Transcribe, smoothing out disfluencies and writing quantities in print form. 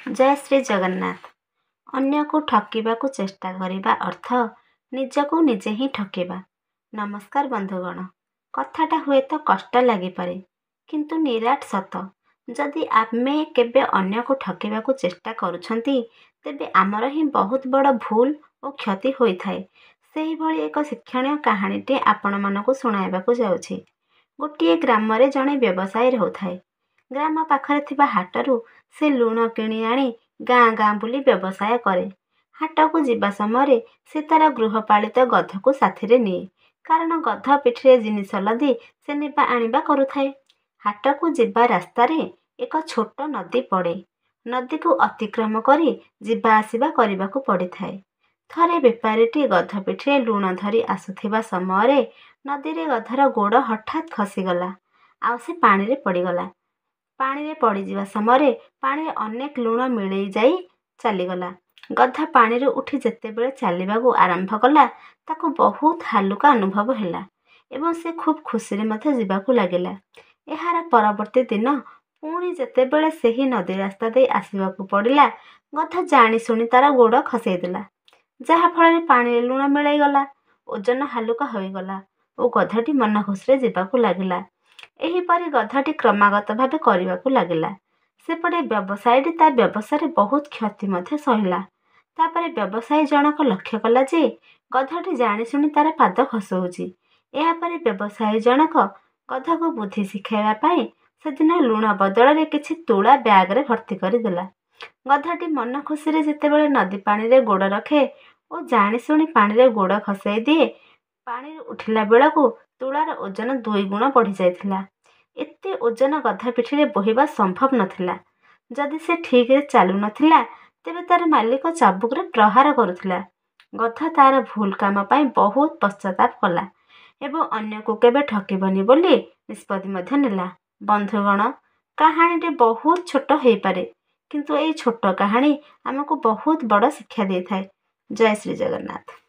जय श्री जगन्नाथ। अन्य को ठकिबाकू चेष्टा करिबा अर्थ निजकू निजे ही ठकिबा। नमस्कार बंधुगण। कथाटा हुए तो कष्ट लागिपारे किंतु निराट सत। जदि आमे केबे अन्य को ठकिबाकू चेष्टा करूछंती तेबे आमर ही बहुत बड़ भूल और क्षति होइथाए। सेही भली एक शिक्षणीय कहानीटे आपण मानकू सुणाइबाकू जाउछि। गोटिए ग्राम रे जणे व्यवसायी रहुथाए। ग्राम पाखरे थिबा हाटरू से लुण किणी आनी गाँ गाँ बुली व्यवसाय करे। हाटकू जिबा समय से तार गृहपालित गधकू साथिरे निए, कारण गध पिठिरे जिनिस लदी से नेबा आनिबा करुथाए। हाटकू जिबा रास्तारे एक छोट नदी पड़े। नदी को अतिक्रम करी जिबा आसिबा करिबाकू पड़िथाए। थरे बेपारीटी गध पिठिरे लुण धरी आसुथिबा समयरे नदीरे गधर गोड़ हठात खसीगला आउ से पानी रे पड़ीगला। पानी रे पड़ी जिबा समय पानी रे अनेक लुण मिलई जाई चलीगला। गध पानी रे उठी जेतेबेले चलिबाकू आरंभ कला ताकू बहुत हालुका अनुभव हैला एवं से खूब खुशी रे मथे जिबाकू लागिला। एहार परवर्ती दिन पुणी जेतेबेले सेही नदी रास्ता दे आसिबाकू पड़िला, गध जानी सुनी तार गोड़ खसई देला, जहा फल पानी रे लुण मिलई गला, ओजन हालुका होईगला और गधटी मन खुशी रे जिबाकू लागिला। एहीपरि गधटी क्रमागत भावे करिबाकू लागिला। सेपटे व्यवसायी ता व्यवसाय बहुत क्षति मध्य सहिला। तापरे व्यवसायी जनक लक्ष्य कला जे गधटी जानी सुनी तार पाद खसौछि। एहापरि व्यवसायी जनक गध को बुद्धि शिखाइबा पाई सेदिन लुण बदल रे किछि तुला बैग रे भर्ती करिदेला। गधटी मन खुशी रे जेतेबेले नदी पानी रे गोड़ रखे और जानी सुनी पानी रे गोड़ खसई दिए, पानी उठिला बेलकू तुलार ओजन 2 गुण बढ़ी जाइथिला। एते ओजन गध पिठिरे बोहिबा संभव नथिला। जदि से ठीक रे चालू नथिला तेबे तार मालिक चाबुक रे प्रहार करुथिला। गध तार भूल काम पाई बहुत पश्चाताप कला एवं अन्य को केबे ठकिबनी बोली निष्पत्ति मध्य नेला। बंधुगण, कहानीटे बहुत छोट हेई पारे किंतु एई छोट कहानी हमको बहुत बड़ शिक्षा देई थाए। जय श्री जगन्नाथ।